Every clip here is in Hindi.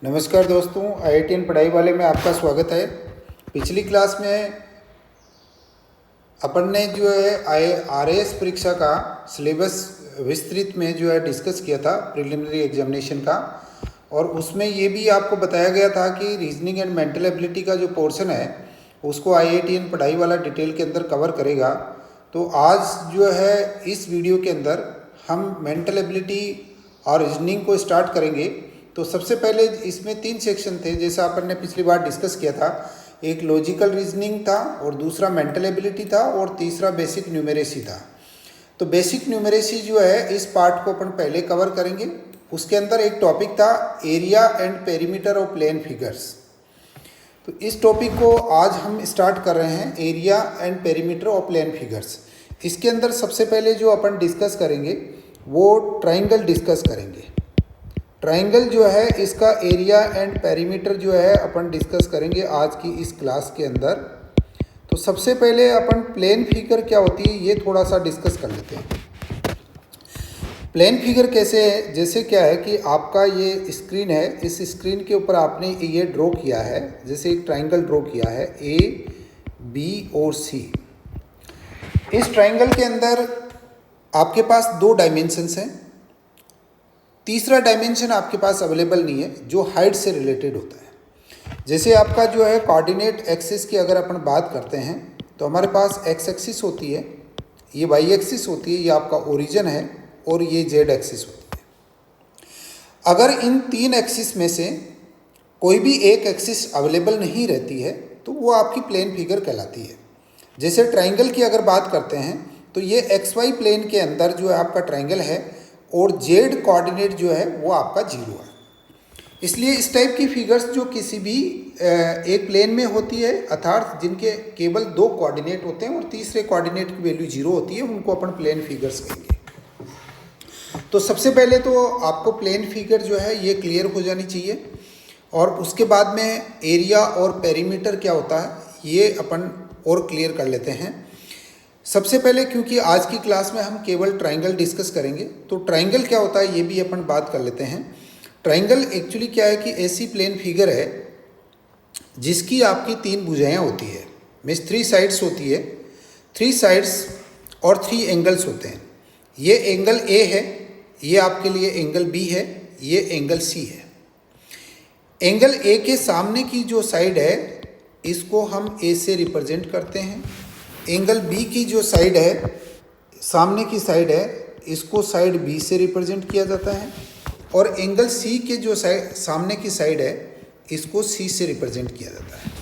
नमस्कार दोस्तों, IITN पढ़ाई वाले में आपका स्वागत है। पिछली क्लास में अपन ने जो है RAS परीक्षा का सिलेबस विस्तृत में जो है डिस्कस किया था प्रिलिमिनरी एग्जामिनेशन का, और उसमें ये भी आपको बताया गया था कि रीजनिंग एंड मेंटल एबिलिटी का जो पोर्शन है उसको IITN पढ़ाई वाला डिटेल के अंदर कवर करेगा। तो आज जो है इस वीडियो के अंदर हम मेंटल एबिलिटी और रीजनिंग को स्टार्ट करेंगे। तो सबसे पहले इसमें 3 सेक्शन थे, जैसा अपन ने पिछली बार डिस्कस किया था। एक लॉजिकल रीजनिंग था, और दूसरा मेंटल एबिलिटी था, और तीसरा बेसिक न्यूमेरेसी था। तो बेसिक न्यूमेरेसी जो है इस पार्ट को अपन पहले कवर करेंगे। उसके अंदर एक टॉपिक था area and perimeter of plane figures. तो इस टॉपिक को आज हम स्टार्ट कर रहे हैं, area and perimeter of plane figures. इसके अंदर सबसे पहले जो अपन डिस्कस करेंगे वो ट्राइंगल डिस्कस करेंगे। ट्राइंगल जो है इसका एरिया एंड पेरीमीटर जो है अपन डिस्कस करेंगे आज की इस क्लास के अंदर। तो सबसे पहले अपन प्लेन फिगर क्या होती है ये थोड़ा सा डिस्कस कर लेते हैं। प्लेन फिगर कैसे है, जैसे क्या है कि आपका ये स्क्रीन है, इस स्क्रीन के ऊपर आपने ये ड्रॉ किया है, जैसे एक ट्राइंगल ड्रॉ किया है A, B और C। इस ट्राइंगल के अंदर आपके पास 2 डायमेंशंस हैं, तीसरा डायमेंशन आपके पास अवेलेबल नहीं है जो हाइट से रिलेटेड होता है। जैसे आपका जो है कोऑर्डिनेट एक्सिस की अगर अपन बात करते हैं तो हमारे पास एक्स एक्सिस होती है, ये वाई एक्सिस होती है, ये आपका ओरिजिन है, और ये जेड एक्सिस होती है। अगर इन 3 एक्सिस में से कोई भी एक एक्सिस अवेलेबल नहीं रहती है तो वो आपकी प्लेन फिगर कहलाती है। जैसे ट्राइंगल की अगर बात करते हैं तो ये एक्स वाई प्लेन के अंदर जो है आपका ट्राइंगल है, और जेड कोऑर्डिनेट जो है वो आपका 0 है। इसलिए इस टाइप की फिगर्स जो किसी भी एक प्लेन में होती है, अर्थात जिनके केवल 2 कोऑर्डिनेट होते हैं और तीसरे कोऑर्डिनेट की वैल्यू 0 होती है, उनको अपन प्लेन फिगर्स कहेंगे। तो सबसे पहले तो आपको प्लेन फिगर जो है ये क्लियर हो जानी चाहिए, और उसके बाद में एरिया और पेरीमीटर क्या होता है ये अपन और क्लियर कर लेते हैं। सबसे पहले क्योंकि आज की क्लास में हम केवल ट्राइंगल डिस्कस करेंगे, तो ट्राइंगल क्या होता है ये भी अपन बात कर लेते हैं। ट्राइंगल एक्चुअली क्या है कि ऐसी प्लेन फिगर है जिसकी आपकी 3 भुजाएं होती है, मीन्स 3 साइड्स होती है, 3 साइड्स और 3 एंगल्स होते हैं। ये एंगल A है, ये आपके लिए एंगल B है, ये एंगल C है। एंगल A के सामने की जो साइड है इसको हम A से रिप्रेजेंट करते हैं। एंगल B की जो साइड है, सामने की साइड है, इसको साइड B से रिप्रेजेंट किया जाता है, और एंगल C के जो सामने की साइड है इसको C से रिप्रेजेंट किया जाता है।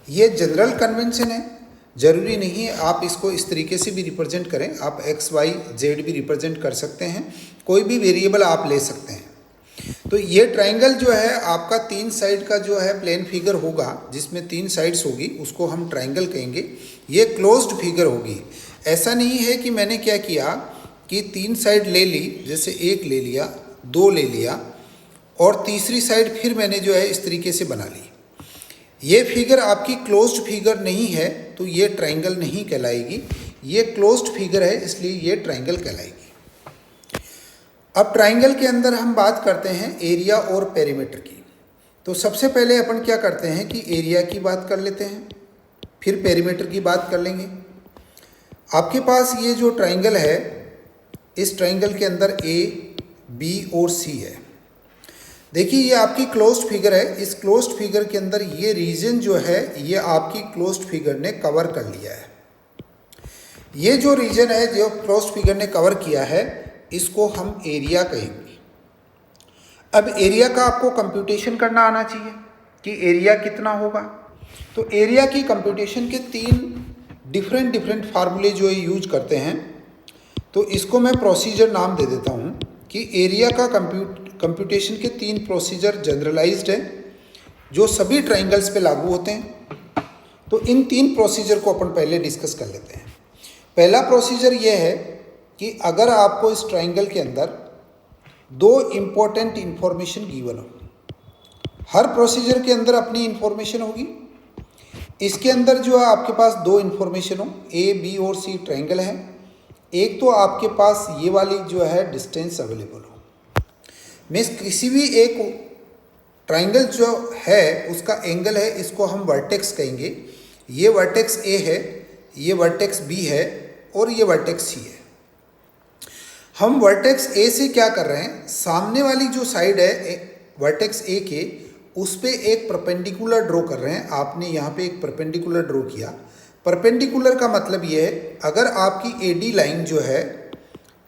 ये जनरल कन्वेंशन है, ज़रूरी नहीं है आप इसको इस तरीके से भी रिप्रेजेंट करें, आप X, Y, Z भी रिप्रेजेंट कर सकते हैं, कोई भी वेरिएबल आप ले सकते हैं। तो ये ट्राइंगल जो है आपका 3 साइड का जो है प्लेन फिगर होगा, जिसमें 3 साइड्स होगी, उसको हम ट्राइंगल कहेंगे। ये क्लोज्ड फिगर होगी। ऐसा नहीं है कि मैंने क्या किया कि 3 साइड ले ली, जैसे 1 ले लिया, 2 ले लिया, और तीसरी साइड फिर मैंने जो है इस तरीके से बना ली। ये फिगर आपकी क्लोज्ड फिगर नहीं है, तो ये ट्राइंगल नहीं कहलाएगी। ये क्लोज्ड फिगर है, इसलिए ये ट्राइंगल कहलाएगी। अब ट्राइंगल के अंदर हम बात करते हैं एरिया और पेरीमीटर की। तो सबसे पहले अपन क्या करते हैं कि एरिया की बात कर लेते हैं, फिर पेरीमीटर की बात कर लेंगे। आपके पास ये जो ट्राइंगल है, इस ट्राइंगल के अंदर A, B और C है। देखिए ये आपकी क्लोज्ड फिगर है। इस क्लोज्ड फिगर के अंदर ये रीजन जो है ये आपकी क्लोज्ड फिगर ने कवर कर लिया है। ये जो रीजन है जो क्लोज्ड फिगर ने कवर किया है इसको हम एरिया कहेंगे। अब एरिया का आपको कंप्यूटेशन करना आना चाहिए कि एरिया कितना होगा। तो एरिया की कंप्यूटेशन के 3 डिफरेंट फार्मूले जो यूज करते हैं, तो इसको मैं प्रोसीजर नाम दे देता हूँ कि एरिया का कंप्यूटेशन के 3 प्रोसीजर जनरलाइज्ड है जो सभी ट्राइंगल्स पे लागू होते हैं। तो इन 3 प्रोसीजर को अपन पहले डिस्कस कर लेते हैं। पहला प्रोसीजर ये है कि अगर आपको इस ट्राइंगल के अंदर 2 इम्पोर्टेंट इंफॉर्मेशन गिवन हो, हर प्रोसीजर के अंदर अपनी इंफॉर्मेशन होगी। इसके अंदर जो है आपके पास 2 इंफॉर्मेशन हो, A, B और C ट्राइंगल है, एक तो आपके पास ये वाली जो है डिस्टेंस अवेलेबल हो। मीन्स किसी भी एक ट्राइंगल जो है उसका एंगल है, इसको हम वर्टेक्स कहेंगे। ये वर्टेक्स ए है, ये वर्टेक्स बी है और ये वर्टेक्स सी है। हम वर्टेक्स ए से क्या कर रहे हैं, सामने वाली जो साइड है वर्टेक्स ए के, उस पे एक परपेंडिकुलर ड्रॉ कर रहे हैं। आपने यहाँ पे एक परपेंडिकुलर ड्रॉ किया। परपेंडिकुलर का मतलब ये है, अगर आपकी एडी लाइन जो है,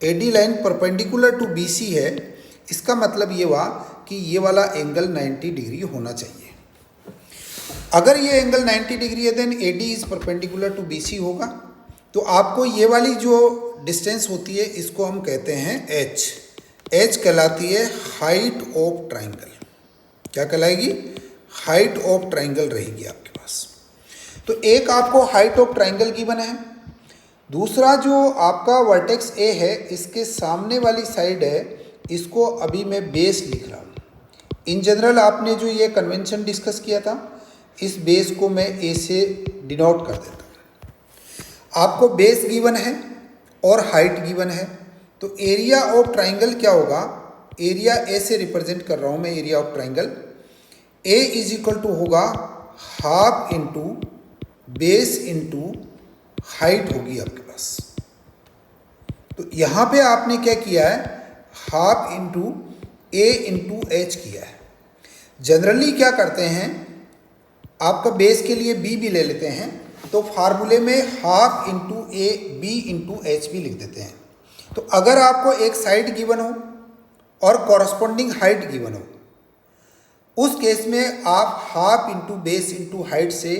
AD line perpendicular to BC है, इसका मतलब ये हुआ कि ये वाला एंगल 90 डिग्री होना चाहिए। अगर ये एंगल 90 डिग्री है then AD is perpendicular to BC होगा। तो आपको ये वाली जो डिस्टेंस होती है इसको हम कहते हैं एच। एच कहलाती है हाइट ऑफ ट्राइंगल। क्या कहलाएगी? हाइट ऑफ ट्राइंगल रहेगी आपके पास। तो एक आपको हाइट ऑफ ट्राइंगल गिवन है। दूसरा जो आपका वर्टेक्स ए है, इसके सामने वाली साइड है, इसको अभी मैं बेस लिख रहा हूँ। इन जनरल आपने जो ये कन्वेंशन डिस्कस किया था, इस बेस को मैं ए से डिनोट कर देता हूँ। आपको बेस गिवन है और हाइट गिवन है, तो एरिया ऑफ ट्राइंगल क्या होगा? एरिया ए से रिप्रेजेंट कर रहा हूँ मैं area of triangle. A is equal to होगा half into base into height होगी आपके पास। तो यहाँ पे आपने क्या किया है, हाफ इंटू ए इंटू एच किया है। जनरली क्या करते हैं, आपका बेस के लिए बी भी ले लेते हैं, तो फार्मूले में half into A B into H भी लिख देते हैं। तो अगर आपको एक साइड गिवन हो और कॉरस्पॉन्डिंग हाइट गिवन हो, उस केस में आप half into base into height से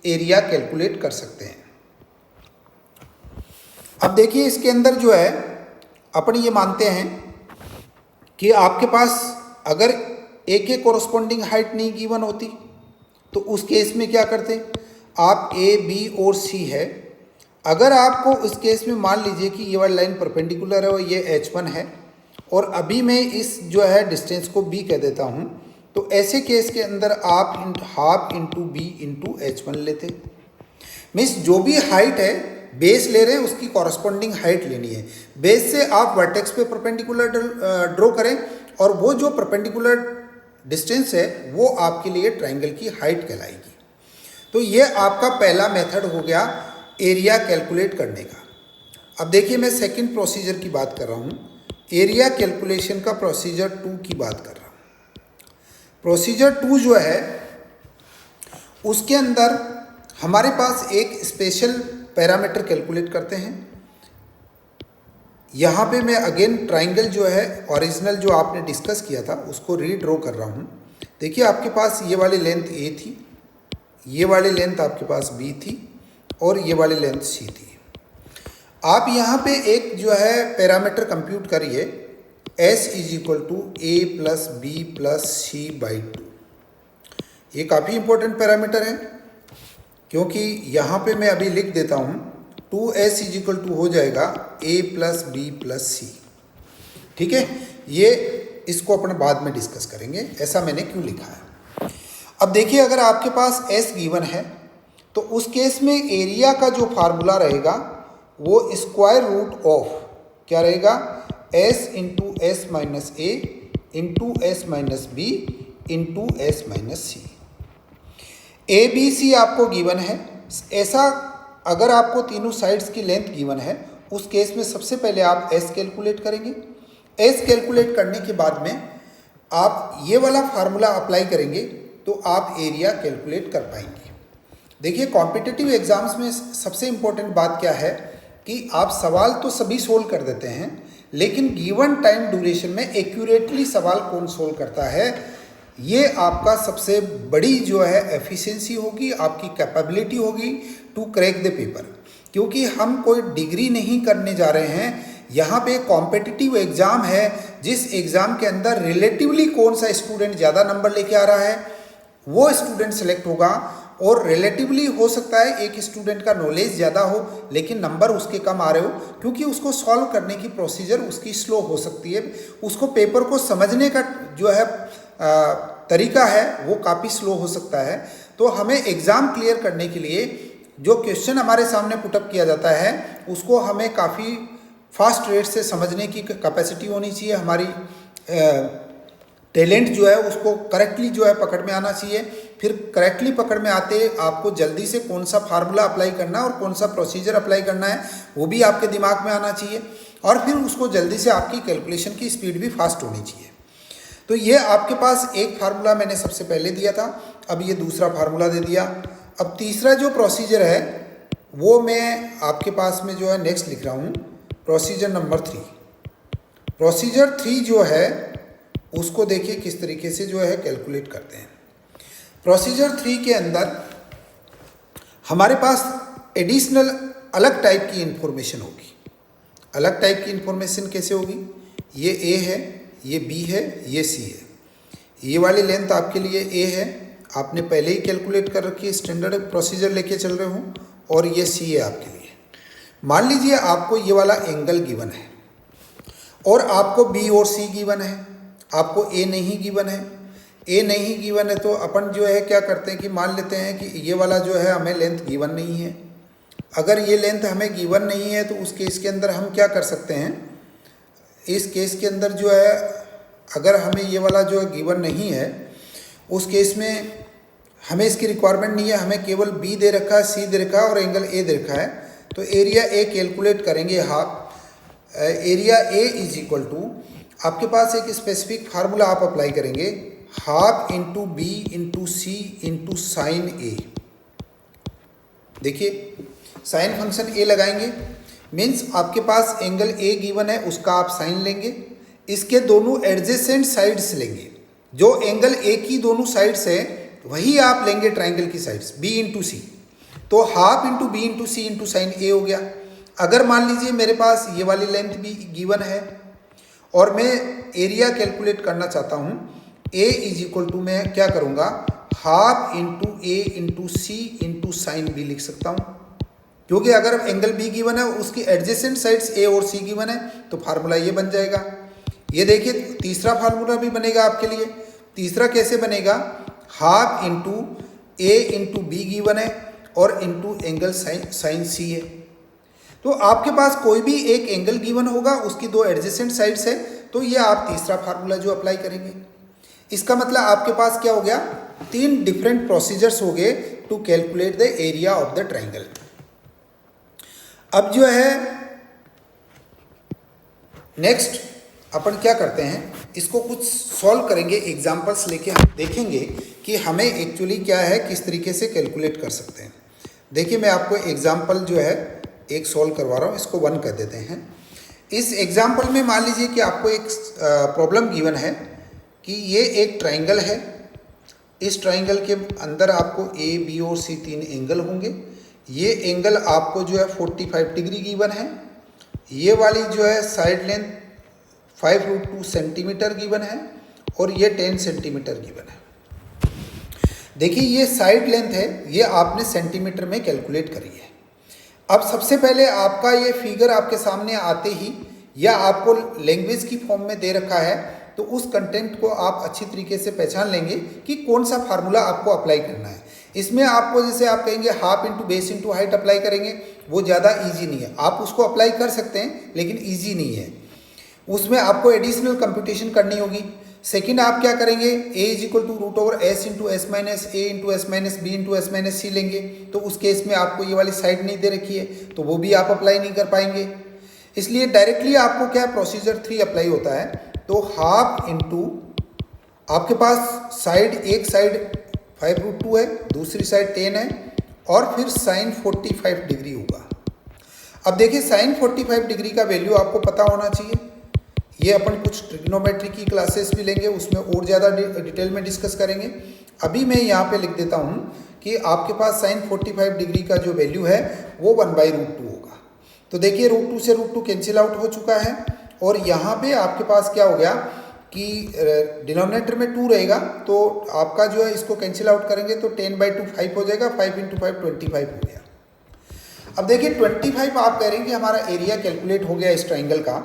एरिया कैलकुलेट कर सकते हैं। अब देखिए इसके अंदर जो है अपन ये मानते हैं कि आपके पास अगर ए के कॉरस्पॉन्डिंग हाइट नहीं गिवन होती तो उस केस में क्या करते, आप ए बी और सी है। अगर आपको उस केस में मान लीजिए कि ये वाली लाइन परपेंडिकुलर है और ये H1 है, और अभी मैं इस जो है डिस्टेंस को b कह देता हूँ, तो ऐसे केस के अंदर आप half into B into H1 लेते। मीन्स जो भी हाइट है बेस ले रहे हैं उसकी कॉरस्पॉन्डिंग हाइट लेनी है। बेस से आप वर्टेक्स पे परपेंडिकुलर ड्रॉ करें और वो जो परपेंडिकुलर डिस्टेंस है वो आपके लिए ट्राइंगल की हाइट कहलाएगी। तो ये आपका पहला मेथड हो गया एरिया कैलकुलेट करने का। अब देखिए मैं सेकंड प्रोसीजर की बात कर रहा हूँ, एरिया कैलकुलेशन का प्रोसीजर 2 की बात कर रहा हूँ। प्रोसीजर 2 जो है उसके अंदर हमारे पास एक स्पेशल पैरामीटर कैलकुलेट करते हैं। यहाँ पे मैं अगेन ट्राइंगल जो है ओरिजिनल जो आपने डिस्कस किया था उसको रीड्रॉ कर रहा हूँ। देखिए आपके पास ये वाली लेंथ ए थी, ये वाली लेंथ आपके पास बी थी और ये वाली लेंथ सी थी। आप यहाँ पे एक जो है पैरामीटर कंप्यूट करिए, S is equal to A plus B plus C by 2। ये काफ़ी इंपॉर्टेंट पैरामीटर है क्योंकि यहाँ पे मैं अभी लिख देता हूँ 2s इज इक्वल टू हो जाएगा a प्लस बी प्लस सी। ठीक है, ये इसको अपन बाद में डिस्कस करेंगे ऐसा मैंने क्यों लिखा है। अब देखिए अगर आपके पास s गिवन है तो उस केस में एरिया का जो फार्मूला रहेगा वो स्क्वायर रूट ऑफ क्या रहेगा, s into S minus A into S minus B into S minus C. A B C आपको गिवन है। ऐसा अगर आपको तीनों साइड्स की लेंथ गिवन है उस केस में सबसे पहले आप एस कैलकुलेट करेंगे। एस कैलकुलेट करने के बाद में आप ये वाला फार्मूला अप्लाई करेंगे तो आप एरिया कैलकुलेट कर पाएंगे। देखिए कॉम्पिटिटिव एग्जाम्स में सबसे इम्पोर्टेंट बात क्या है कि आप सवाल तो सभी सोल्व कर देते हैं, लेकिन गिवन टाइम ड्यूरेशन में एक्यूरेटली सवाल कौन सोल्व करता है, ये आपका सबसे बड़ी जो है एफिशिएंसी होगी, आपकी कैपेबिलिटी होगी टू क्रैक द पेपर। क्योंकि हम कोई डिग्री नहीं करने जा रहे हैं, यहाँ पे कॉम्पिटिटिव एग्ज़ाम है जिस एग्ज़ाम के अंदर रिलेटिवली कौन सा स्टूडेंट ज़्यादा नंबर लेके आ रहा है वो स्टूडेंट सेलेक्ट होगा। और रिलेटिवली हो सकता है एक स्टूडेंट का नॉलेज ज़्यादा हो लेकिन नंबर उसके कम आ रहे हो, क्योंकि उसको सॉल्व करने की प्रोसीजर उसकी स्लो हो सकती है, उसको पेपर को समझने का जो है तरीका है वो काफ़ी स्लो हो सकता है। तो हमें एग्ज़ाम क्लियर करने के लिए जो क्वेश्चन हमारे सामने पुटअप किया जाता है उसको हमें काफ़ी फास्ट रेट से समझने की कैपेसिटी होनी चाहिए, हमारी टैलेंट जो है उसको करेक्टली जो है पकड़ में आना चाहिए। फिर करेक्टली पकड़ में आते आपको जल्दी से कौन सा फार्मूला अप्लाई करना है और कौन सा प्रोसीजर अप्लाई करना है वो भी आपके दिमाग में आना चाहिए, और फिर उसको जल्दी से आपकी कैलकुलेशन की स्पीड भी फास्ट होनी चाहिए। तो ये आपके पास एक फार्मूला मैंने सबसे पहले दिया था, अब ये दूसरा फार्मूला दे दिया। अब तीसरा जो प्रोसीजर है वो मैं आपके पास में जो है नेक्स्ट लिख रहा हूँ, प्रोसीजर नंबर 3। प्रोसीजर 3 जो है उसको देखिए किस तरीके से जो है कैलकुलेट करते हैं। प्रोसीजर 3 के अंदर हमारे पास एडिशनल अलग टाइप की इंफॉर्मेशन होगी। अलग टाइप की इंफॉर्मेशन कैसे होगी? ये ए है, ये बी है, ये सी है। ये वाली लेंथ आपके लिए ए है, आपने पहले ही कैलकुलेट कर रखी है, स्टैंडर्ड प्रोसीजर लेके चल रहे हो, और ये सी है आपके लिए। मान लीजिए आपको ये वाला एंगल गिवन है और आपको बी और सी गिवन है, आपको ए नहीं गिवन है। ए नहीं गिवन है तो अपन जो है क्या करते हैं कि मान लेते हैं कि ये वाला जो है हमें लेंथ गिवन नहीं है। अगर ये लेंथ हमें गिवन नहीं है तो उस केस के अंदर हम क्या कर सकते हैं, इस केस के अंदर जो है अगर हमें ये वाला जो है गिवन नहीं है उस केस में हमें इसकी रिक्वायरमेंट नहीं है, हमें केवल बी दे रखा है, सी दे रखा है और एंगल ए दे रखा है। तो एरिया ए कैलकुलेट करेंगे, half area A is equal to, आपके पास एक स्पेसिफिक फार्मूला आप अप्लाई करेंगे, half into B into C into sine A. देखिए साइन फंक्शन ए लगाएंगे, मीन्स आपके पास एंगल ए गिवन है उसका आप साइन लेंगे, इसके दोनों एडजेसेंट साइड्स लेंगे, जो एंगल ए की दोनों साइड्स है वही आप लेंगे ट्राइंगल की साइड्स, बी इंटू सी। तो half into B into C into sine ए हो गया। अगर मान लीजिए मेरे पास ये वाली लेंथ भी गिवन है और मैं एरिया कैलकुलेट करना चाहता हूँ, ए इज इक्वल टू मैं क्या करूँगा, हाफ इंटू ए into C into sine B लिख सकता हूँ, क्योंकि अगर एंगल बी गिवन है उसकी एडजेसेंट साइड्स ए और सी गिवन है तो फार्मूला ये बन जाएगा। ये देखिए तीसरा फार्मूला भी बनेगा आपके लिए। तीसरा कैसे बनेगा, half into A into be given है और इंटू एंगल साइन सी है। तो आपके पास कोई भी एक एंगल गिवन होगा, उसकी दो एडजेसेंट साइड्स है, तो ये आप तीसरा फार्मूला जो अप्लाई करेंगे। इसका मतलब आपके पास क्या हो गया, 3 डिफरेंट प्रोसीजर्स हो गए to calculate the area of the triangle. अब जो है नेक्स्ट अपन क्या करते हैं, इसको कुछ सॉल्व करेंगे, एग्जांपल्स लेके हम देखेंगे कि हमें एक्चुअली क्या है, किस तरीके से कैलकुलेट कर सकते हैं। देखिए मैं आपको एग्जांपल जो है एक सॉल्व करवा रहा हूँ, इसको 1 कर देते हैं। इस एग्जांपल में मान लीजिए कि आपको एक प्रॉब्लम गिवन है कि ये एक ट्राइंगल है, इस ट्राइंगल के अंदर आपको ए बी और सी 3 एंगल होंगे। ये एंगल आपको जो है 45 डिग्री गिवन है। ये वाली जो है साइड लेंथ 5√2 सेंटीमीटर गिवन है और ये 10 सेंटीमीटर गिवन है। देखिए ये साइड लेंथ है, ये आपने सेंटीमीटर में कैलकुलेट करी है। अब सबसे पहले आपका ये फिगर आपके सामने आते ही या आपको लैंग्वेज की फॉर्म में दे रखा है, तो उस कंटेंट को आप अच्छी तरीके से पहचान लेंगे कि कौन सा फार्मूला आपको अप्लाई करना है। इसमें आपको जैसे आप कहेंगे half into base into height apply करेंगे, वो ज़्यादा इजी नहीं है। आप उसको अप्लाई कर सकते हैं लेकिन इजी नहीं है, उसमें आपको एडिशनल कंप्यूटेशन करनी होगी। सेकंड आप क्या करेंगे, A is equal to root over S into S minus A into S minus B into S minus C लेंगे। तो उस केस में आपको ये वाली साइड नहीं दे रखी है तो वो भी आप अप्लाई नहीं कर पाएंगे, इसलिए डायरेक्टली आपको क्या प्रोसीजर 3 अप्लाई होता है। तो हाफ इंटू आपके पास साइड, एक साइड 5√2 है, दूसरी साइड 10 है और फिर साइन 45 डिग्री होगा। अब देखिए साइन 45 डिग्री का वैल्यू आपको पता होना चाहिए। ये अपन कुछ ट्रिग्नोमेट्री की क्लासेस भी लेंगे, उसमें और ज़्यादा डिटेल में डिस्कस करेंगे। अभी मैं यहाँ पे लिख देता हूँ कि आपके पास साइन 45 डिग्री का जो वैल्यू है वो 1/√2 होगा। तो देखिए √2 से √2 कैंसिल आउट हो चुका है और यहाँ पे आपके पास क्या हो गया कि डिनोमिनेटर में 2 रहेगा, तो आपका जो है इसको कैंसिल आउट करेंगे तो 10/2 5 हो जाएगा, 5 × 5 25 हो गया। अब देखिए 25 आप कह रहे हैं कि हमारा एरिया कैलकुलेट हो गया इस ट्राइंगल का,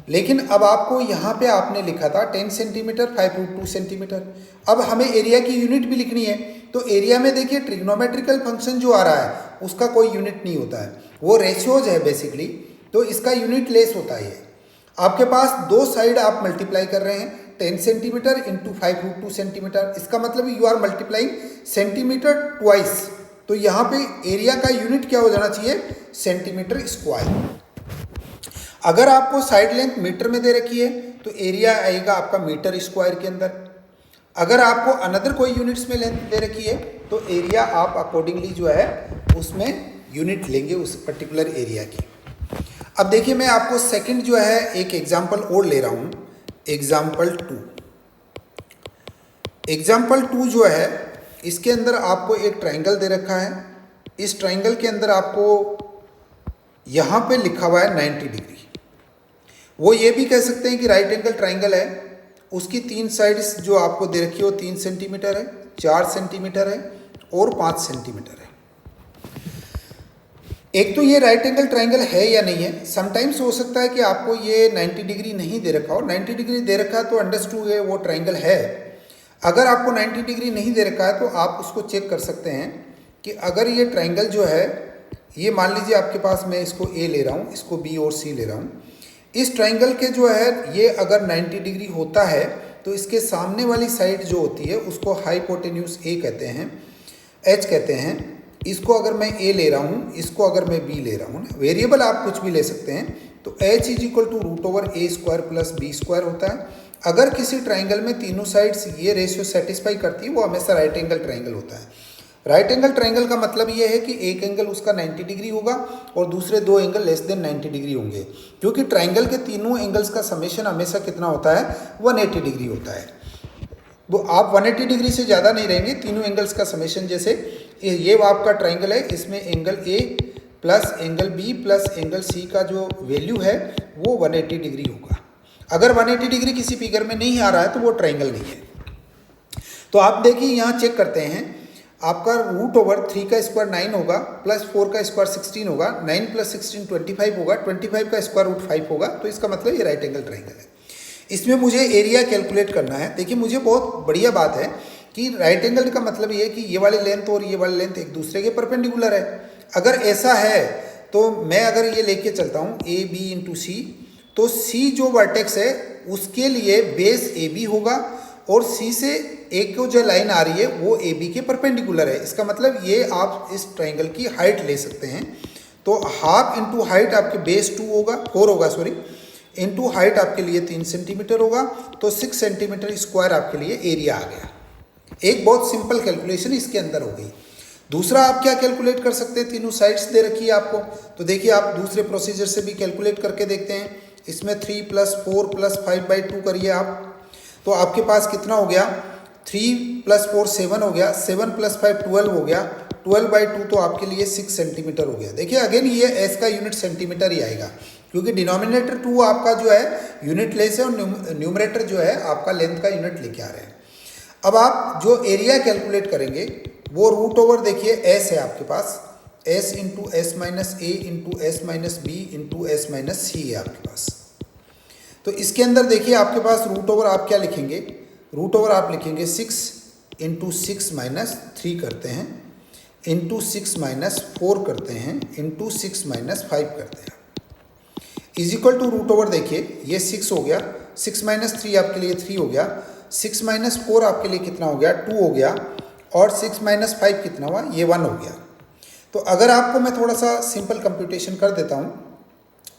लेकिन अब आपको यहाँ पे आपने लिखा था 10 सेंटीमीटर 5√2 सेंटीमीटर। अब हमें एरिया की यूनिट भी लिखनी है, तो एरिया में देखिए ट्रिग्नोमेट्रिकल फंक्शन जो आ रहा है उसका कोई यूनिट नहीं होता है, वो रेशियोज है बेसिकली, तो इसका यूनिट लेस होता है। आपके पास दो साइड आप मल्टीप्लाई कर रहे हैं, 10 सेंटीमीटर इंटू 5√2 सेंटीमीटर, इसका मतलब you are multiplying centimetre twice, तो यहाँ पे एरिया का यूनिट क्या हो जाना चाहिए, सेंटीमीटर स्क्वायर। अगर आपको साइड लेंथ मीटर में दे रखी है तो एरिया आएगा आपका मीटर स्क्वायर के अंदर। अगर आपको अनदर कोई यूनिट्स में लेंथ दे रखी है तो एरिया आप अकॉर्डिंगली जो है उसमें यूनिट लेंगे उस पर्टिकुलर एरिया की। अब देखिए मैं आपको सेकंड जो है एक एग्जांपल और ले रहा हूँ, एग्जांपल 2। एग्जांपल 2 जो है इसके अंदर आपको एक ट्राइंगल दे रखा है। इस ट्राइंगल के अंदर आपको यहाँ पे लिखा हुआ है 90 डिग्री। वो ये भी कह सकते हैं कि राइट एंगल ट्राइंगल है, उसकी 3 साइड्स जो आपको दे रखी है वो 3 सेंटीमीटर है, 4 सेंटीमीटर है और 5 सेंटीमीटर है। एक तो ये राइट एंगल ट्राइंगल है या नहीं है। समटाइम्स हो सकता है कि आपको ये 90 डिग्री नहीं दे रखा हो, 90 डिग्री दे रखा है तो अंडरस्टूड है वो ट्राइंगल है। अगर आपको 90 डिग्री नहीं दे रखा है तो आप उसको चेक कर सकते हैं कि अगर ये ट्राइंगल जो है, ये मान लीजिए आपके पास, मैं इसको ए ले रहा हूँ, इसको बी और सी ले रहा हूँ। इस ट्राइंगल के जो है ये अगर 90 डिग्री होता है तो इसके सामने वाली साइड जो होती है उसको हाइपोटेन्यूज ए कहते हैं, एच कहते हैं। इसको अगर मैं ए ले रहा हूँ, इसको अगर मैं बी ले रहा हूँ ना, वेरिएबल आप कुछ भी ले सकते हैं, तो H is equal to √a² plus b² होता है। अगर किसी ट्राइंगल में तीनों साइड्स ये रेशियो सेटिस्फाई करती है वो हमेशा राइट एंगल ट्राइंगल होता है। राइट एंगल ट्राइंगल का मतलब ये है कि एक एंगल उसका 90 डिग्री होगा और दूसरे 2 एंगल लेस देन 90 डिग्री होंगे, क्योंकि ट्राइंगल के तीनों एंगल्स का समेशन हमेशा कितना होता है, 180 डिग्री होता है। तो आप 180 डिग्री से ज़्यादा नहीं रहेंगे, तीनों एंगल्स का समेशन। जैसे ये आपका ट्राइंगल है, इसमें angle A plus angle B plus angle C का जो वैल्यू है वो 180 डिग्री होगा। अगर 180 डिग्री किसी फिगर में नहीं आ रहा है तो वो ट्राइंगल नहीं है। तो आप देखिए यहाँ चेक करते हैं, आपका √3 का स्क्वायर 9 होगा, प्लस 4 का स्क्वायर 16 होगा, 9 प्लस 16 25 होगा, 25 का स्क्वायर रूट 5 होगा। तो इसका मतलब ये राइट एंगल ट्राइंगल है। इसमें मुझे एरिया कैलकुलेट करना है। देखिए मुझे बहुत बढ़िया बात है कि राइट एंगल का मतलब ये है कि ये वाली लेंथ और ये वाली लेंथ एक दूसरे के परपेंडिकुलर है। अगर ऐसा है तो मैं अगर ये लेके चलता हूँ ए बी इंटू सी, तो सी जो वर्टेक्स है उसके लिए बेस ए बी होगा और सी से एक को जो लाइन आ रही है वो ए बी के परपेंडिकुलर है। इसका मतलब ये आप इस ट्राइंगल की हाइट ले सकते हैं। तो हाफ इंटू हाइट आपके बेस 4 होगा इंटू हाइट आपके लिए 3 सेंटीमीटर होगा, तो 6 सेंटीमीटर स्क्वायर आपके लिए एरिया आ गया। एक बहुत सिंपल कैलकुलेशन इसके अंदर हो गई। दूसरा आप क्या कैलकुलेट कर सकते हैं, तीनों साइड्स दे रखी है आपको, तो देखिए आप दूसरे प्रोसीजर से भी कैलकुलेट करके देखते हैं। इसमें 3 + 4 + 5/2 करिए आप, तो आपके पास कितना हो गया, 3 + 4 7 हो गया, 7 + 5 12 हो गया, 12/2 तो आपके लिए 6 सेंटीमीटर हो गया। देखिए अगेन ये एस का यूनिट सेंटीमीटर ही आएगा, क्योंकि डिनोमिनेटर 2 आपका जो है यूनिट लेस है और न्यूमरेटर जो है आपका लेंथ का यूनिट लेके आ रहे हैं। अब आप जो एरिया कैलकुलेट करेंगे वो √, देखिए एस है आपके पास, S into S minus A into S minus B into S minus C है आपके पास। तो इसके अंदर देखिए आपके पास √, आप क्या लिखेंगे, √, आप लिखेंगे 6 इंटू 6 माइनस 3 करते हैं, इंटू 6 माइनस 4 करते हैं, इंटू 6 माइनस 5 करते हैं, इज इक्वल टू √, देखिए ये 6 हो गया, 6 माइनस 3 आपके लिए 3 हो गया, 6 माइनस 4 आपके लिए कितना हो गया, 2 हो गया, और 6 माइनस 5 कितना हुआ, ये 1 हो गया। तो अगर आपको मैं थोड़ा सा सिंपल कंप्यूटेशन कर देता हूँ,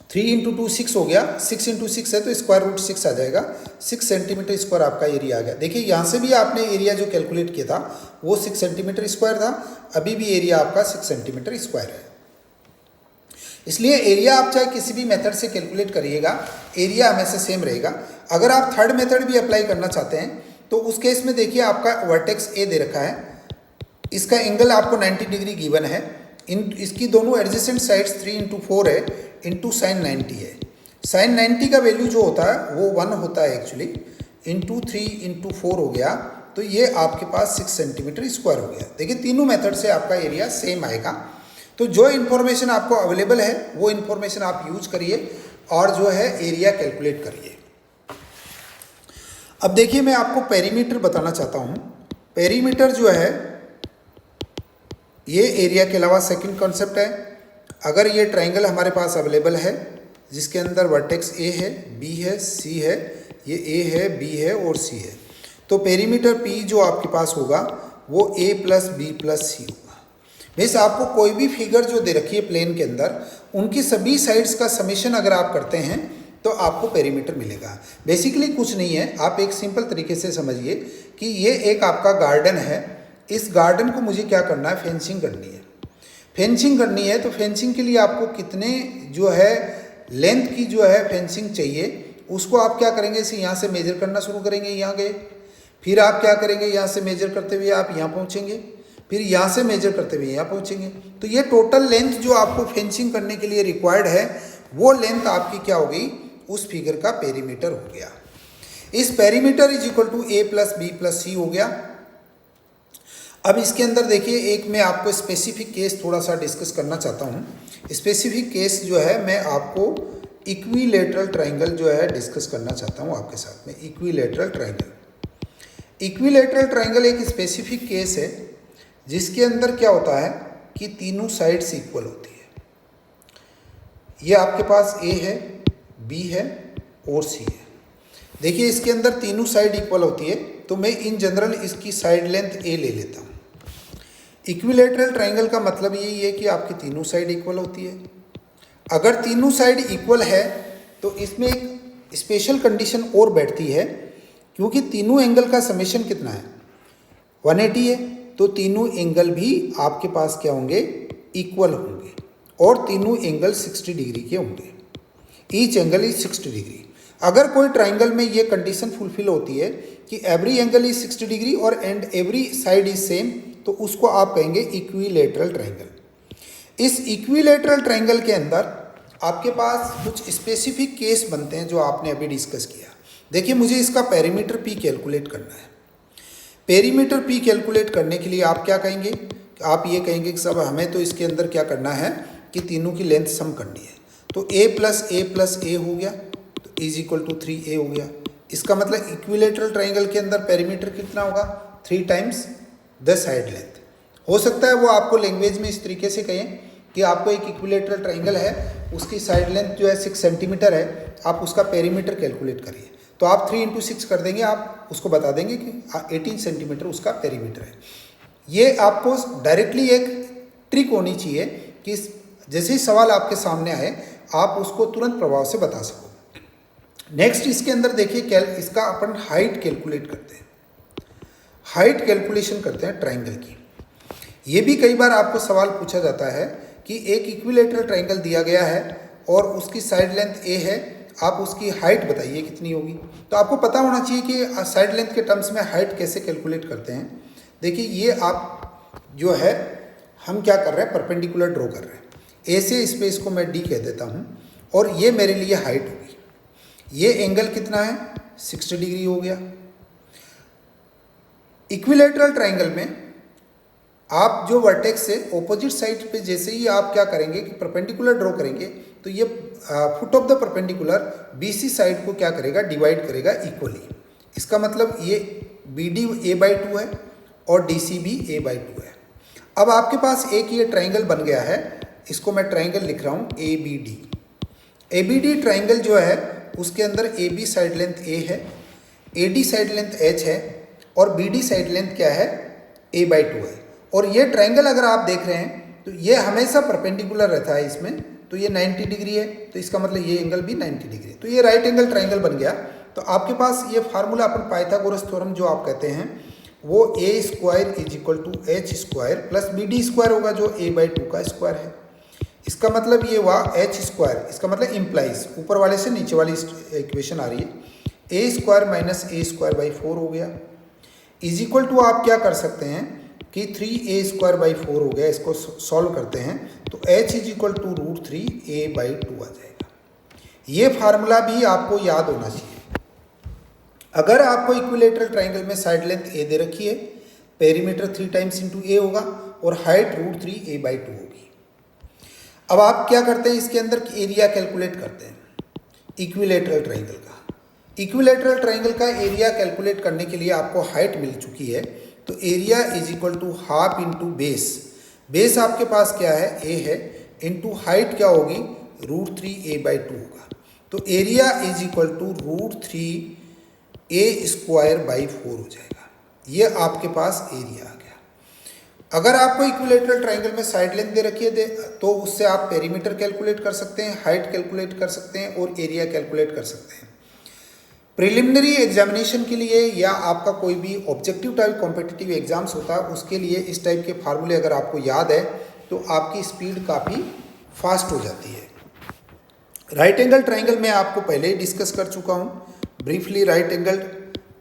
3 इंटू 2 6 हो गया, 6 इंटू 6 है तो स्क्वायर रूट 6 आ जाएगा, 6 सेंटीमीटर स्क्वायर आपका एरिया आ गया। देखिए यहाँ से भी आपने एरिया जो कैलकुलेट किया था वो 6 सेंटीमीटर स्क्वायर था, अभी भी एरिया आपका 6 सेंटीमीटर स्क्वायर है। इसलिए एरिया आप चाहे किसी भी मेथड से कैलकुलेट करिएगा, एरिया हमेशा सेम रहेगा। अगर आप थर्ड मेथड भी अप्लाई करना चाहते हैं तो उस केस में देखिए आपका वर्टेक्स ए दे रखा है, इसका एंगल आपको 90 डिग्री गिवन है, इसकी दोनों एडजेसेंट साइड्स 3 इंटू 4 है, इंटू साइन 90 है। साइन 90 का वैल्यू जो होता है वो 1 होता है एक्चुअली, इंटू 3 इंटू 4 हो गया, तो ये आपके पास 6 सेंटीमीटर स्क्वायर हो गया। देखिए तीनों मेथड से आपका एरिया सेम आएगा। तो जो इन्फॉर्मेशन आपको अवेलेबल है वो इन्फॉर्मेशन आप यूज करिए और जो है एरिया कैलकुलेट करिए। अब देखिए मैं आपको पेरीमीटर बताना चाहता हूँ। पेरीमीटर जो है ये एरिया के अलावा सेकंड कॉन्सेप्ट है। अगर ये ट्राइंगल हमारे पास अवेलेबल है जिसके अंदर वर्टेक्स ए है, बी है, सी है, ये ए है, बी है और सी है। तो पेरीमीटर पी जो आपके पास होगा वो ए प्लस बी प्लस सी होगा। मीन्स आपको कोई भी फिगर जो दे रखी है प्लेन के अंदर, उनकी सभी साइड्स का समेशन अगर आप करते हैं तो आपको पेरीमीटर मिलेगा। बेसिकली कुछ नहीं है, आप एक सिंपल तरीके से समझिए कि ये एक आपका गार्डन है। इस गार्डन को मुझे क्या करना है, फेंसिंग करनी है। फेंसिंग करनी है तो फेंसिंग के लिए आपको कितने जो है लेंथ की जो है फेंसिंग चाहिए, उसको आप क्या करेंगे, इसे यहाँ से मेजर करना शुरू करेंगे, यहाँ गए, फिर आप क्या करेंगे, यहाँ से मेजर करते हुए आप यहाँ पहुँचेंगे, फिर यहाँ से मेजर करते हुए यहाँ पहुँचेंगे। तो ये टोटल लेंथ जो आपको फेंसिंग करने के लिए रिक्वायर्ड है, वो लेंथ आपकी क्या हो गई, उस फिगर का पेरीमीटर हो गया। इस perimeter is equal to A plus B plus C हो गया। अब इसके अंदर देखिए, एक मैं आपको स्पेसिफिक केस थोड़ा सा डिस्कस करना चाहता हूँ। स्पेसिफिक केस जो है मैं आपको इक्विलेटरल ट्राइंगल जो है डिस्कस करना चाहता हूँ आपके साथ में। इक्विलेटरल ट्राइंगल, इक्विलेटरल ट्राइंगल एक स्पेसिफिक केस है जिसके अंदर क्या होता है कि तीनों साइड्स इक्वल होती है। ये आपके पास ए है, बी है और सी है। देखिए इसके अंदर तीनों साइड इक्वल होती है, तो मैं इन जनरल इसकी साइड लेंथ ए ले लेता हूँ। इक्विलेटरल ट्राइंगल का मतलब यही है कि आपकी तीनों साइड इक्वल होती है। अगर तीनों साइड इक्वल है तो इसमें एक स्पेशल कंडीशन और बैठती है, क्योंकि तीनों एंगल का समेशन कितना है, 180 है, तो तीनों एंगल भी आपके पास क्या होंगे, इक्वल होंगे, और तीनों एंगल 60 डिग्री के होंगे। Each angle is 60 degree. अगर कोई ट्राइंगल में ये कंडीशन फुलफिल होती है कि एवरी एंगल इज 60 डिग्री और and every side is same, तो उसको आप कहेंगे इक्विलेटरल ट्राइंगल। इस इक्विलेटरल ट्राइंगल के अंदर आपके पास कुछ स्पेसिफिक केस बनते हैं जो आपने अभी डिस्कस किया। देखिए मुझे इसका पेरीमीटर पी कैलकुलेट करना है। पेरीमीटर पी कैलकुलेट करने के लिए आप क्या कहेंगे, आप ये कहेंगे कि सब हमें तो इसके अंदर क्या करना है कि तीनों की लेंथ सम करनी है। तो ए प्लस ए हो गया, तो इज इक्वल टू 3a हो गया। इसका मतलब इक्विलेटरल ट्राइंगल के अंदर पेरीमीटर कितना होगा, 3 टाइम्स द साइड लेंथ। हो सकता है वो आपको लैंग्वेज में इस तरीके से कहें कि आपको एक इक्विलेटरल ट्राइंगल है, उसकी साइड लेंथ जो है 6 सेंटीमीटर है, आप उसका पेरीमीटर कैलकुलेट करिए। तो आप 3 × 6 कर देंगे, आप उसको बता देंगे कि 18 सेंटीमीटर उसका पेरीमीटर है। ये आपको डायरेक्टली एक ट्रिक होनी चाहिए कि जैसे ही सवाल आपके सामने आए आप उसको तुरंत प्रभाव से बता सको। नेक्स्ट इसके अंदर देखिए इसका अपन हाइट कैलकुलेट करते हैं, हाइट कैलकुलेशन करते हैं ट्राइंगल की। ये भी कई बार आपको सवाल पूछा जाता है कि एक इक्विलेटरल ट्राइंगल दिया गया है और उसकी साइड लेंथ ए है, आप उसकी हाइट बताइए कितनी होगी। तो आपको पता होना चाहिए कि साइड लेंथ के टर्म्स में हाइट कैसे कैलकुलेट करते हैं। देखिए ये आप जो है हम क्या कर रहे हैं, परपेंडिकुलर ड्रॉ कर रहे हैं। ए से स्पेस को मैं डी कह देता हूँ और ये मेरे लिए हाइट होगी। ये एंगल कितना है, 60 डिग्री हो गया। इक्विलेटरल ट्राइंगल में आप जो वर्टेक्स से ऑपोजिट साइड पे जैसे ही आप क्या करेंगे कि परपेंडिकुलर ड्रॉ करेंगे, तो ये foot of the perpendicular BC side को क्या करेगा, डिवाइड करेगा इक्वली। इसका मतलब ये BD a/2 है और DC भी a/2 है। अब आपके पास एक ये ट्राइंगल बन गया है, इसको मैं ट्राइंगल लिख रहा हूँ ABD। ABD ट्राइंगल जो है उसके अंदर AB साइड लेंथ A है, AD साइड लेंथ H है और BD साइड लेंथ क्या है, a/2 है। और ये ट्राइंगल अगर आप देख रहे हैं तो ये हमेशा परपेंडिकुलर रहता है इसमें, तो ये 90 डिग्री है, तो इसका मतलब ये एंगल भी 90 डिग्री है। तो ये राइट एंगल ट्राइंगल बन गया। तो आपके पास ये फार्मूला अपन पाइथागोरस थ्योरम जो आप कहते हैं वो a² is equal to h² plus BD² होगा जो a/2 का स्क्वायर है। इसका मतलब ये हुआ h², इसका मतलब इम्प्लाइज ऊपर वाले से नीचे वाली इक्वेशन आ रही है, a² माइनस a²/4 हो गया इज इक्वल टू आप क्या कर सकते हैं कि 3a²/4 हो गया। इसको सॉल्व करते हैं तो h is equal to √3a/2 आ जाएगा। ये फार्मूला भी आपको याद होना चाहिए। अगर आपको इक्विलेटरल ट्राइंगल में साइड लेंथ a दे रखी है, पेरीमीटर 3 टाइम्स इंटू a होगा और हाइट √3a/2 होगी। अब आप क्या करते हैं, इसके अंदर एरिया कैलकुलेट करते हैं इक्विलेटरल ट्राइंगल का। इक्विलेटरल ट्राइंगल का एरिया कैलकुलेट करने के लिए आपको हाइट मिल चुकी है, तो area is equal to half into base. Base आपके पास क्या है, a है, इंटू हाइट क्या होगी, √3a/2 होगा। तो area is equal to √3 A²/4 हो जाएगा। ये आपके पास एरिया आ गया। अगर आपको इक्विलेटरल ट्राइंगल में साइड लेंथ दे रखी है तो उससे आप पेरीमीटर कैलकुलेट कर सकते हैं, हाइट कैलकुलेट कर सकते हैं और एरिया कैलकुलेट कर सकते हैं। प्रिलिमिनरी एग्जामिनेशन के लिए या आपका कोई भी ऑब्जेक्टिव टाइप कॉम्पिटिटिव एग्जाम्स होता है उसके लिए इस टाइप के फार्मूले अगर आपको याद है तो आपकी स्पीड काफ़ी फास्ट हो जाती है। राइट एंगल ट्राइंगल में आपको पहले ही डिस्कस कर चुका हूँ ब्रीफली। राइट एंगल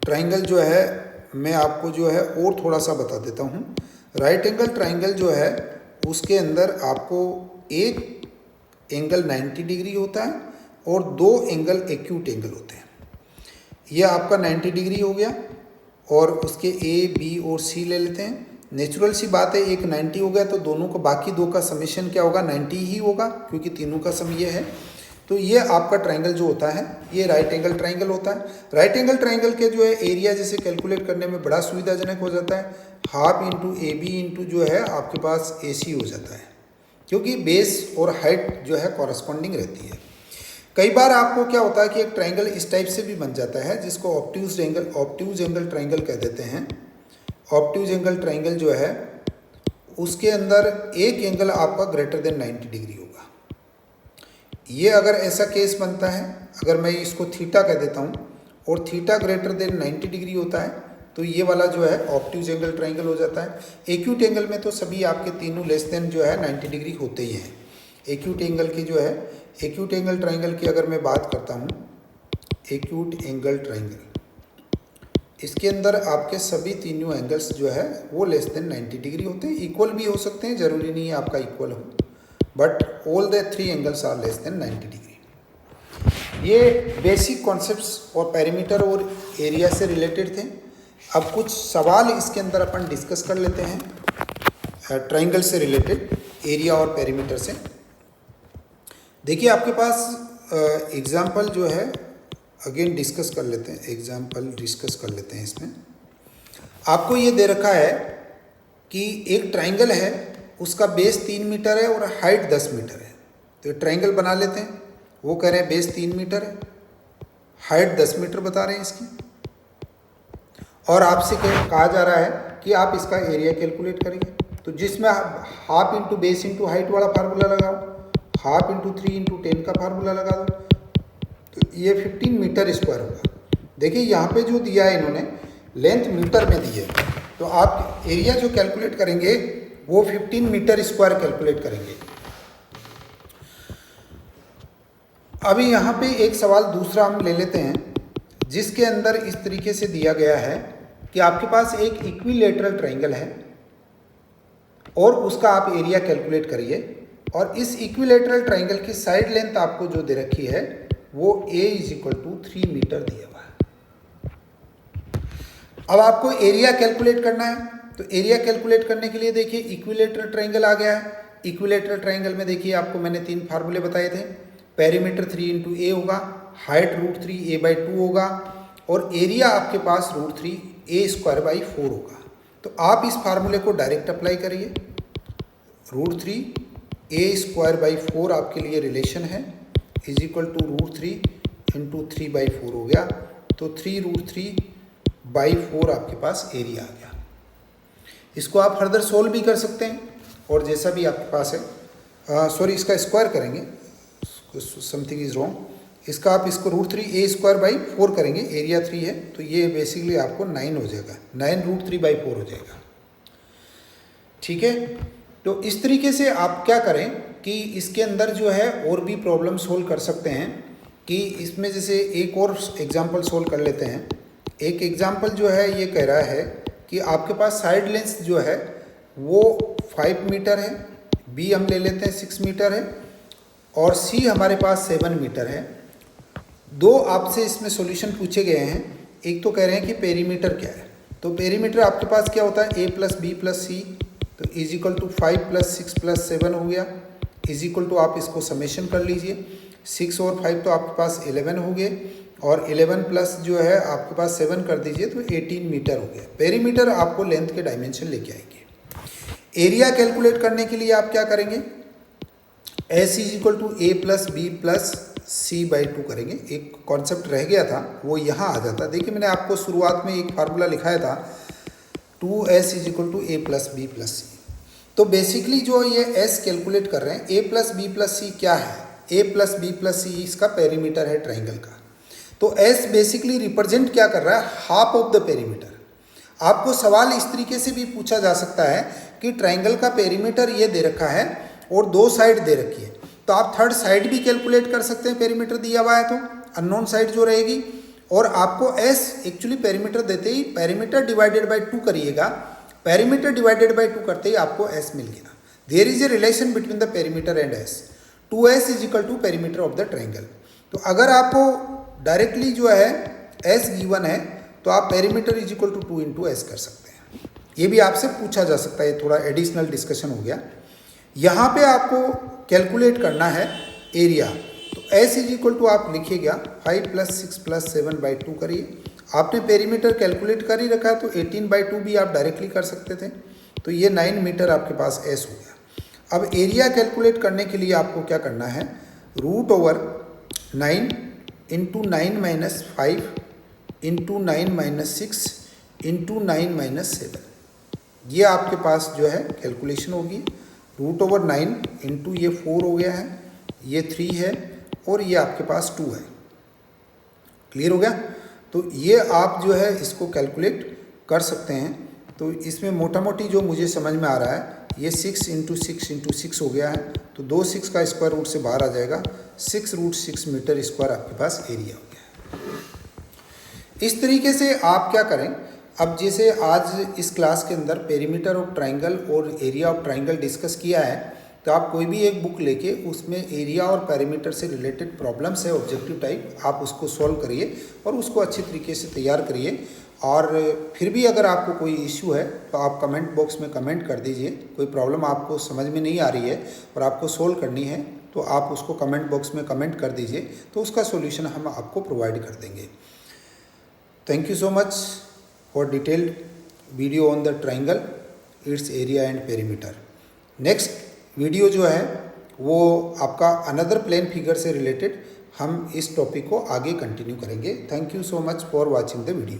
ट्राइंगल जो है मैं आपको जो है और थोड़ा सा बता देता हूँ। राइट एंगल ट्राइंगल जो है उसके अंदर आपको एक एंगल 90 डिग्री होता है और दो एंगल एक्यूट एंगल होते हैं। यह आपका 90 डिग्री हो गया और उसके ए बी और सी ले लेते हैं। नेचुरल सी बात है, एक 90 हो गया तो दोनों का बाकी दो का समेशन क्या होगा, 90 ही होगा क्योंकि तीनों का सम ये है। तो ये आपका ट्राइंगल जो होता है ये राइट एंगल ट्राइंगल होता है। राइट एंगल ट्राइंगल के जो है एरिया जैसे कैलकुलेट करने में बड़ा सुविधाजनक हो जाता है। Half into A B into जो है आपके पास ए सी हो जाता है क्योंकि बेस और हाइट जो है कॉरस्पॉन्डिंग रहती है। कई बार आपको क्या होता है कि एक ट्राइंगल इस टाइप से भी बन जाता है जिसको ऑब्ट्यूज एंगल ट्राइंगल कह देते हैं। ऑब्ट्यूज एंगल ट्राइंगल जो है उसके अंदर एक एंगल आपका ग्रेटर देन 90 डिग्री होगा। ये अगर ऐसा केस बनता है, अगर मैं इसको थीटा कह देता हूँ और थीटा ग्रेटर देन 90 डिग्री होता है तो ये वाला जो है ऑब्ट्यूज एंगल ट्राइंगल हो जाता है। एक्यूट एंगल में तो सभी आपके तीनों लेस देन जो है 90 डिग्री होते ही हैं। एक्यूट एंगल की जो है एक्यूट एंगल ट्राइंगल की अगर मैं बात करता हूँ, एक्यूट एंगल ट्राइंगल इसके अंदर आपके सभी तीनों एंगल्स जो है वो लेस देन 90 डिग्री होते हैं। इक्वल भी हो सकते हैं, ज़रूरी नहीं है आपका इक्वल हो, but all the three angles are less than 90 degree. ये बेसिक कॉन्सेप्ट्स और पेरीमीटर और एरिया से रिलेटेड थे। अब कुछ सवाल इसके अंदर अपन डिस्कस कर लेते हैं ट्राइंगल से रिलेटेड, एरिया और पेरीमीटर से। देखिए आपके पास एग्जाम्पल जो है अगेन डिस्कस कर लेते हैं, एग्जाम्पल डिस्कस कर लेते हैं। इसमें आपको ये दे रखा है कि एक ट्राइंगल है, उसका बेस 3 मीटर है और हाइट 10 मीटर है। तो ये ट्राइंगल बना लेते हैं। वो कह रहे हैं बेस 3 मीटर है, हाइट 10 मीटर बता रहे हैं इसकी, और आपसे कहा जा रहा है कि आप इसका एरिया कैलकुलेट करेंगे। तो जिसमें half into base into height वाला फार्मूला लगाओ, हाफ इंटू 3 इंटू 10 का फार्मूला लगा दो, तो ये 15 मीटर स्क्वायर होगा। देखिए यहाँ पे जो दिया है इन्होंने लेंथ मीटर में दी है, तो आप एरिया जो कैलकुलेट करेंगे वो 15 मीटर स्क्वायर कैलकुलेट करेंगे। अभी यहाँ पे एक सवाल दूसरा हम ले लेते हैं जिसके अंदर इस तरीके से दिया गया है कि आपके पास एक इक्विलेटरल ट्राइंगल है और उसका आप एरिया कैलकुलेट करिए, और इस इक्विलेटरल ट्राइंगल की साइड लेंथ आपको जो दे रखी है वो a = 3 मीटर दिया हुआ है। अब आपको एरिया कैलकुलेट करना है, तो एरिया कैलकुलेट करने के लिए देखिए इक्विलेटरल ट्राइंगल आ गया है। इक्विलेटरल ट्राइंगल में देखिए आपको मैंने 3 फार्मूले बताए थे। पेरीमीटर 3 इंटू ए होगा, हाइट √3 a/2 होगा, और एरिया आपके पास √3 a² होगा। तो आप इस फार्मूले को डायरेक्ट अप्लाई करिए। √3 a² आपके लिए रिलेशन है, √3 इंटू 3/4 हो गया, तो 3√3/4 आपके पास एरिया आ गया। इसको आप फर्दर सोल्व भी कर सकते हैं, और जैसा भी आपके पास है, सॉरी इसका स्क्वायर करेंगे, समथिंग इज रॉन्ग, इसका आप इसको √3 a² करेंगे, एरिया 3 है तो ये बेसिकली आपको 9 हो जाएगा, 9 √3/4 हो जाएगा। ठीक है, तो इस तरीके से आप क्या करें कि इसके अंदर जो है और भी प्रॉब्लम सोल्व कर सकते हैं कि इसमें जैसे एक और एग्जांपल सोल्व कर लेते हैं। एक एग्जांपल जो है ये कह रहा है कि आपके पास साइड लेंथ जो है वो 5 मीटर है, बी हम ले लेते हैं 6 मीटर है, और सी हमारे पास 7 मीटर है। दो आपसे इसमें सॉल्यूशन पूछे गए हैं। एक तो कह रहे हैं कि पेरीमीटर क्या है, तो पेरीमीटर आपके पास क्या होता है a + b + c, तो = 5 + 6 + 7 हो गया, = आप इसको समेशन कर लीजिए, 6 और 5 तो आपके पास 11 हो गए, और 11 प्लस जो है आपके पास 7 कर दीजिए तो 18 मीटर हो गया। पेरीमीटर आपको लेंथ के डायमेंशन लेके आएंगे। एरिया कैलकुलेट करने के लिए आप क्या करेंगे, S = a + b + c/2 करेंगे। एक कॉन्सेप्ट रह गया था वो यहाँ आ जाता। देखिए मैंने आपको शुरुआत में एक फार्मूला लिखाया था 2s = a + b + c। तो बेसिकली जो ये s कैलकुलेट कर रहे हैं, a + b + c क्या है? a + b + c इसका पेरीमीटर है ट्राइंगल का। तो s बेसिकली रिप्रेजेंट क्या कर रहा है? Half of the perimeter. आपको सवाल इस तरीके से भी पूछा जा सकता है कि ट्राइंगल का पेरीमीटर ये दे रखा है और 2 साइड दे रखी है, तो आप थर्ड साइड भी कैलकुलेट कर सकते हैं। पेरीमीटर दिया हुआ है तो अननोन साइड जो रहेगी, और आपको s एक्चुअली पेरीमीटर देते ही पेरीमीटर डिवाइडेड बाय 2 करिएगा। पेरीमीटर डिवाइडेड बाय 2 करते ही आपको s मिल गया। There is a relation between the perimeter and s। 2s = perimeter of the triangle. तो अगर आपको डायरेक्टली जो है s गिवन है तो आप पेरीमीटर = 2 × s कर सकते हैं। ये भी आपसे पूछा जा सकता है, थोड़ा एडिशनल डिस्कशन हो गया। यहाँ पे आपको कैलकुलेट करना है एरिया। तो s = आप लिखिएगा 5 + 6 + 7/2 करिए। आपने पेरीमीटर कैलकुलेट कर ही रखा है तो 18/2 भी आप डायरेक्टली कर सकते थे। तो ये 9 मीटर आपके पास s हो गया। अब एरिया कैलकुलेट करने के लिए आपको क्या करना है? √9 × 9 - 5 × 9 - 6 × 9 - 7, ये आपके पास जो है कैलकुलेशन होगी। √9 इंटू ये 4 हो गया है, ये 3 है और ये आपके पास 2 है। क्लियर हो गया? तो ये आप जो है इसको कैलकुलेट कर सकते हैं। तो इसमें मोटा मोटी जो मुझे समझ में आ रहा है, ये 6 × 6 × 6 हो गया है। तो 2 6 का स्क्वायर रूट से बाहर आ जाएगा, 6√6 मीटर स्क्वायर आपके पास एरिया हो गया। इस तरीके से आप क्या करें, अब जैसे आज इस क्लास के अंदर पेरीमीटर ऑफ ट्राइंगल और एरिया ऑफ ट्राइंगल डिस्कस किया है, तो आप कोई भी एक बुक लेके उसमें एरिया और पेरीमीटर से रिलेटेड प्रॉब्लम्स है ऑब्जेक्टिव टाइप, आप उसको सॉल्व करिए और उसको अच्छी तरीके से तैयार करिए। और फिर भी अगर आपको कोई इश्यू है तो आप कमेंट बॉक्स में कमेंट कर दीजिए। कोई प्रॉब्लम आपको समझ में नहीं आ रही है और आपको सोल्व करनी है तो आप उसको कमेंट बॉक्स में कमेंट कर दीजिए, तो उसका सोल्यूशन हम आपको प्रोवाइड कर देंगे। Thank you so much for detailed video on the triangle, its area and perimeter. Next video जो है वो आपका अनदर प्लेन फिगर से रिलेटेड हम इस टॉपिक को आगे कंटिन्यू करेंगे। Thank you so much for watching the video.